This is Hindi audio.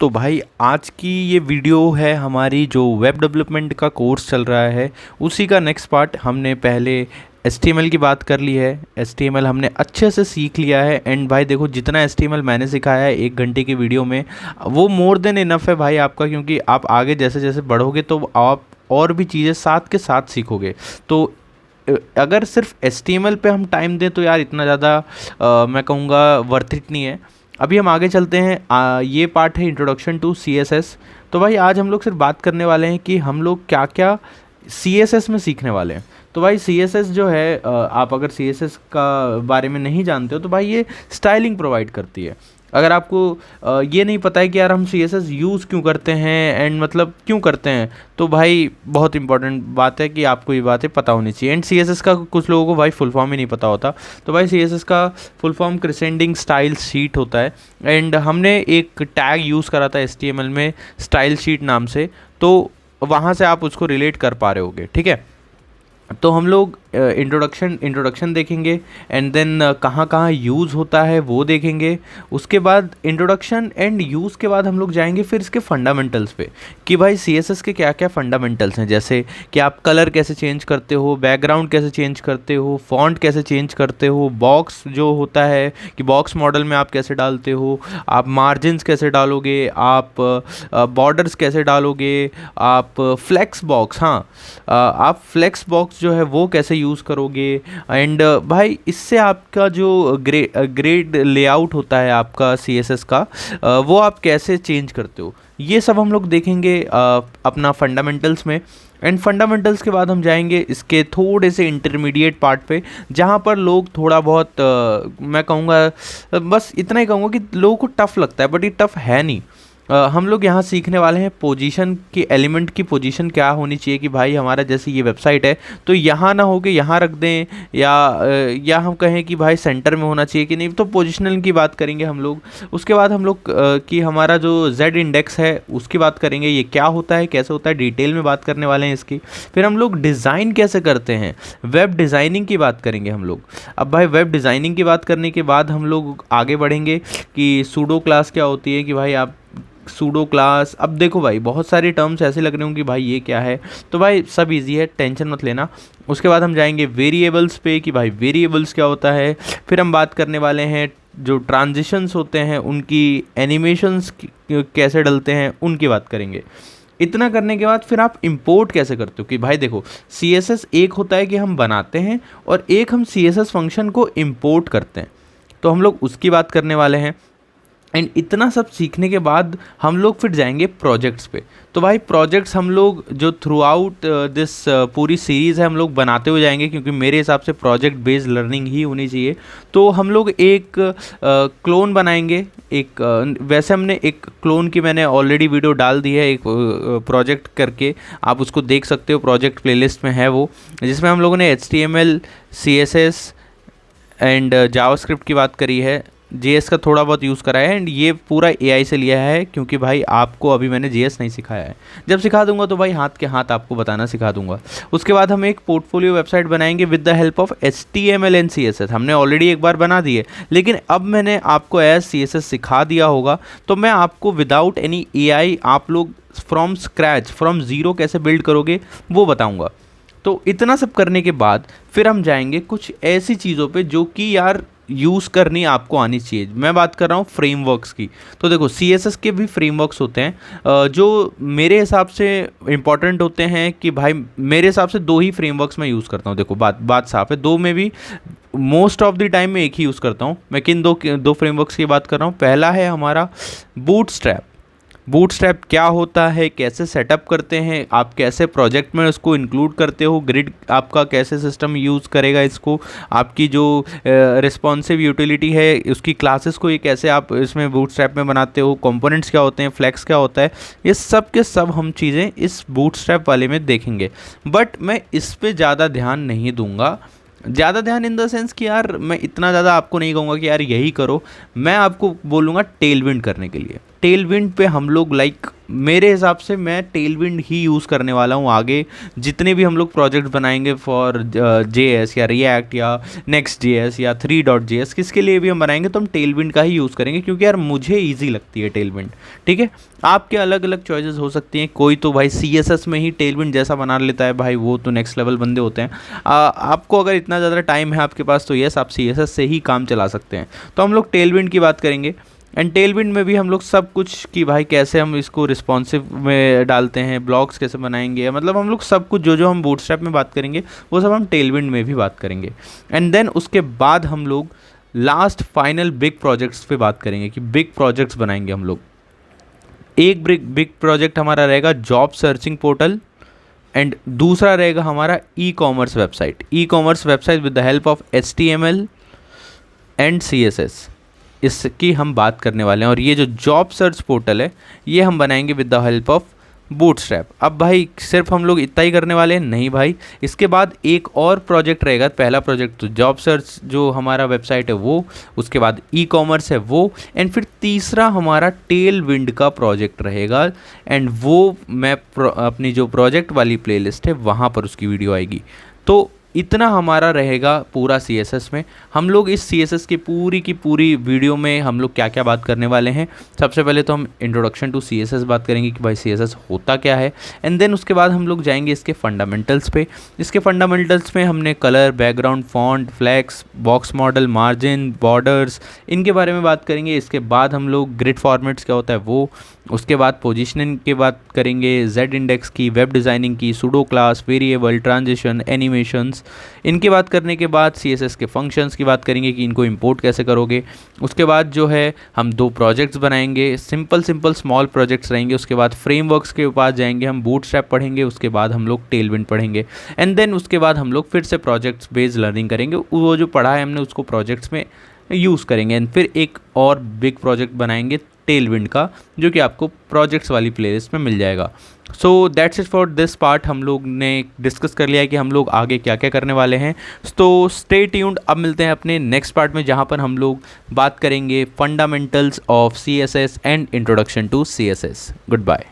तो भाई आज की ये वीडियो है हमारी जो वेब डेवलपमेंट का कोर्स चल रहा है उसी का नेक्स्ट पार्ट। हमने पहले HTML की बात कर ली है। HTML हमने अच्छे से सीख लिया है एंड भाई देखो जितना HTML मैंने सिखाया है 1 घंटे की वीडियो में वो मोर देन इनफ है भाई आपका, क्योंकि आप आगे जैसे जैसे बढ़ोगे तो आप और भी चीज़ें साथ के साथ सीखोगे। तो अगर सिर्फ HTML पे हम टाइम दें तो यार इतना ज़्यादा मैं कहूँगा वर्थ इट नहीं है। अभी हम आगे चलते हैं। ये पार्ट है इंट्रोडक्शन टू CSS। तो भाई आज हम लोग सिर्फ बात करने वाले हैं कि हम लोग क्या क्या CSS में सीखने वाले हैं। तो भाई CSS जो है आप अगर CSS का बारे में नहीं जानते हो तो भाई ये स्टाइलिंग प्रोवाइड करती है। अगर आपको ये नहीं पता है कि यार हम CSS यूज़ क्यों करते हैं एंड मतलब क्यों करते हैं, तो भाई बहुत इंपॉर्टेंट बात है कि आपको ये बातें पता होनी चाहिए। एंड CSS का कुछ लोगों को भाई फुल फॉर्म ही नहीं पता होता। तो भाई CSS का फुल फॉर्म क्रिसेंडिंग स्टाइल शीट होता है एंड हमने एक टैग यूज़ करा था HTML में स्टाइल शीट नाम से, तो वहाँ से आप उसको रिलेट कर पा रहे होगे। ठीक है, तो हम लोग इंट्रोडक्शन देखेंगे एंड देन कहाँ कहाँ यूज़ होता है वो देखेंगे। उसके बाद इंट्रोडक्शन एंड यूज़ के बाद हम लोग जाएंगे फिर इसके फंडामेंटल्स पे कि भाई CSS के क्या क्या फंडामेंटल्स हैं, जैसे कि आप कलर कैसे चेंज करते हो, बैकग्राउंड कैसे चेंज करते हो, फॉन्ट कैसे चेंज करते हो, बॉक्स जो होता है कि बॉक्स मॉडल में आप कैसे डालते हो, आप मार्जिन्स कैसे डालोगे, आप बॉर्डर्स कैसे डालोगे, आप फ्लेक्स बॉक्स, हाँ आप फ्लेक्स बॉक्स जो है वो कैसे यूज़ करोगे। एंड भाई इससे आपका जो ग्रेड लेआउट होता है आपका CSS का वो आप कैसे चेंज करते हो, ये सब हम लोग देखेंगे अपना फंडामेंटल्स में। एंड फंडामेंटल्स के बाद हम जाएंगे इसके थोड़े से इंटरमीडिएट पार्ट पे, जहाँ पर लोग थोड़ा बहुत मैं कहूँगा बस इतना ही कहूँगा कि लोगों को टफ़ लगता है, बट ये टफ़ है नहीं। हम लोग यहाँ सीखने वाले हैं पोजीशन की, एलिमेंट की पोजीशन क्या होनी चाहिए कि भाई हमारा जैसे ये वेबसाइट है तो यहाँ ना हो के यहाँ रख दें, या हम कहें कि भाई सेंटर में होना चाहिए कि नहीं, तो पोजीशनल की बात करेंगे हम लोग। उसके बाद हम लोग कि हमारा जो Z इंडेक्स है उसकी बात करेंगे, ये क्या होता है कैसे होता है, डिटेल में बात करने वाले हैं इसकी। फिर हम लोग डिज़ाइन कैसे करते हैं, वेब डिज़ाइनिंग की बात करेंगे हम लोग। अब भाई वेब डिज़ाइनिंग की बात करने के बाद हम लोग आगे बढ़ेंगे कि सूडो क्लास क्या होती है, कि भाई आप सूडो क्लास, अब देखो भाई बहुत सारे टर्म्स ऐसे लग रहे होंगे कि भाई ये क्या है, तो भाई सब इजी है, टेंशन मत लेना। उसके बाद हम जाएंगे वेरिएबल्स पे कि भाई वेरिएबल्स क्या होता है। फिर हम बात करने वाले हैं जो ट्रांजिशंस होते हैं उनकी एनिमेशंस कैसे डलते हैं उनकी बात करेंगे। इतना करने के बाद फिर आप इंपोर्ट कैसे करते हो कि भाई देखो CSS एक होता है कि हम बनाते हैं और एक हम CSS फंक्शन को इंपोर्ट करते हैं, तो हम लोग उसकी बात करने वाले हैं। एंड इतना सब सीखने के बाद हम लोग फिर जाएंगे प्रोजेक्ट्स पे। तो भाई प्रोजेक्ट्स हम लोग जो थ्रू आउट दिस पूरी सीरीज़ है हम लोग बनाते हुए जाएंगे, क्योंकि मेरे हिसाब से प्रोजेक्ट बेस्ड लर्निंग ही होनी चाहिए। तो हम लोग एक क्लोन बनाएंगे, वैसे हमने एक क्लोन की मैंने ऑलरेडी वीडियो डाल दी है, एक प्रोजेक्ट करके आप उसको देख सकते हो, प्रोजेक्ट प्लेलिस्ट में है वो, जिसमें हम लोगों ने HTML CSS एंड जावास्क्रिप्ट की बात करी है, JS का थोड़ा बहुत यूज़ करा है एंड ये पूरा AI से लिया है, क्योंकि भाई आपको अभी मैंने JS नहीं सिखाया है। जब सिखा दूंगा तो भाई हाथ के हाथ आपको बताना सिखा दूंगा। उसके बाद हम एक पोर्टफोलियो वेबसाइट बनाएंगे with the help of HTML and CSS। हमने ऑलरेडी एक बार बना दी है, लेकिन अब मैंने आपको एज CSS सिखा दिया होगा, तो मैं आपको विदाउट एनी AI आप लोग फ्रॉम स्क्रैच, फ्रॉम ज़ीरो कैसे बिल्ड करोगे वो बताऊँगा। तो इतना सब करने के बाद फिर हम जाएंगे कुछ ऐसी चीज़ों पे जो कि यार यूज़ करनी आपको आनी चाहिए। मैं बात कर रहा हूँ फ्रेमवर्क्स की। तो देखो CSS के भी फ्रेमवर्क्स होते हैं जो मेरे हिसाब से इंपॉर्टेंट होते हैं, कि भाई मेरे हिसाब से 2 ही फ्रेमवर्क्स मैं यूज़ करता हूँ। देखो बात साफ है, 2 में भी मोस्ट ऑफ द टाइम मैं एक ही यूज़ करता हूँ। मैं किन दो फ्रेमवर्क्स की बात कर रहा हूँ। पहला है हमारा बूटस्ट्रैप। बूटस्ट्रैप क्या होता है, कैसे सेटअप करते हैं, आप कैसे प्रोजेक्ट में उसको इंक्लूड करते हो, ग्रिड आपका कैसे सिस्टम यूज़ करेगा इसको, आपकी जो रिस्पॉन्सिव यूटिलिटी है उसकी क्लासेस को ये कैसे आप इसमें बूटस्ट्रैप में बनाते हो, कंपोनेंट्स क्या होते हैं, फ्लेक्स क्या होता है, ये सब के सब हम चीज़ें इस बूटस्ट्रैप वाले में देखेंगे। बट मैं इस पर ज़्यादा ध्यान नहीं दूंगा, ज़्यादा ध्यान इन द सेंस कि यार मैं इतना ज़्यादा आपको नहीं कहूँगा कि यार यही करो। मैं आपको बोलूँगा टेलविंड करने के लिए। टेलविंड पे हम लोग मेरे हिसाब से मैं टेलविंड ही यूज़ करने वाला हूँ आगे। जितने भी हम लोग प्रोजेक्ट बनाएंगे फॉर JS या रिएक्ट या Next.js या 3.js, किसके लिए भी हम बनाएंगे तो हम टेलविंड का ही यूज़ करेंगे, क्योंकि यार मुझे ईजी लगती है टेलविंड। ठीक है, आपके अलग अलग चॉइसेस हो सकती हैं। कोई तो भाई CSS में ही टेलविंड जैसा बना लेता है, भाई वो तो नेक्स्ट लेवल बंदे होते हैं। आपको अगर इतना ज़्यादा टाइम है आपके पास तो यस, आप CSS से ही काम चला सकते हैं। तो हम लोग टेलविंड की बात करेंगे। एंड टेलविंड में भी हम लोग सब कुछ कि भाई कैसे हम इसको रिस्पॉन्सिव में डालते हैं, ब्लॉग्स कैसे बनाएंगे, मतलब हम लोग सब कुछ जो हम बूटस्ट्रैप में बात करेंगे वो सब हम टेलविंड में भी बात करेंगे। एंड देन उसके बाद हम लोग लास्ट फाइनल बिग प्रोजेक्ट्स पे बात करेंगे कि बिग प्रोजेक्ट्स बनाएंगे हम लोग। एक बिग प्रोजेक्ट हमारा रहेगा जॉब सर्चिंग पोर्टल, एंड दूसरा रहेगा हमारा e-commerce website with the help of HTML and CSS। इसकी हम बात करने वाले हैं। और ये जो जॉब सर्च पोर्टल है ये हम बनाएंगे with the help of bootstrap. अब भाई सिर्फ हम लोग इतना ही करने वाले हैं नहीं भाई, इसके बाद एक और प्रोजेक्ट रहेगा। पहला प्रोजेक्ट तो जॉब सर्च जो हमारा वेबसाइट है वो, उसके बाद ई-कॉमर्स है वो, एंड फिर तीसरा हमारा टेलविंड का प्रोजेक्ट रहेगा। एंड वो मैं अपनी जो प्रोजेक्ट वाली प्लेलिस्ट है वहाँ पर उसकी वीडियो आएगी। तो इतना हमारा रहेगा पूरा CSS में। हम लोग इस CSS की पूरी वीडियो में हम लोग क्या क्या बात करने वाले हैं। सबसे पहले तो हम इंट्रोडक्शन टू CSS बात करेंगे कि भाई CSS होता क्या है, एंड देन उसके बाद हम लोग जाएंगे इसके फंडामेंटल्स पे। इसके फंडामेंटल्स में हमने colour, background, font, flex, box model, margin, borders, इनके बारे में बात करेंगे। इसके बाद हम लोग ग्रिड फॉर्मेट्स क्या होता है वो, उसके बाद पोजीशनिंग की बात करेंगे, Z इंडेक्स की, वेब डिज़ाइनिंग की, pseudo class, variable, transition, animations. इनकी बात करने के बाद CSS के फंक्शंस की बात करेंगे कि इनको इंपोर्ट कैसे करोगे। उसके बाद जो है हम 2 प्रोजेक्ट्स बनाएंगे, सिंपल स्मॉल प्रोजेक्ट्स रहेंगे। उसके बाद फ्रेमवर्क्स के पास जाएंगे, हम बूटस्ट्रैप पढ़ेंगे, उसके बाद हम लोग टेलविंड पढ़ेंगे, एंड देन उसके बाद हम लोग फिर से प्रोजेक्ट्स बेस्ड लर्निंग करेंगे। वो जो पढ़ा है हमने उसको प्रोजेक्ट्स में यूज़ करेंगे, एंड फिर एक और बिग प्रोजेक्ट बनाएंगे टेलविंड का, जो कि आपको प्रोजेक्ट्स वाली प्लेलिस्ट में मिल जाएगा। So that's it for this part. हम लोग ने डिस्कस कर लिया है कि हम लोग आगे क्या क्या करने वाले हैं। तो स्टे ट्यून्ड, अब मिलते हैं अपने नेक्स्ट पार्ट में, जहाँ पर हम लोग बात करेंगे fundamentals of CSS and introduction to CSS। Good bye.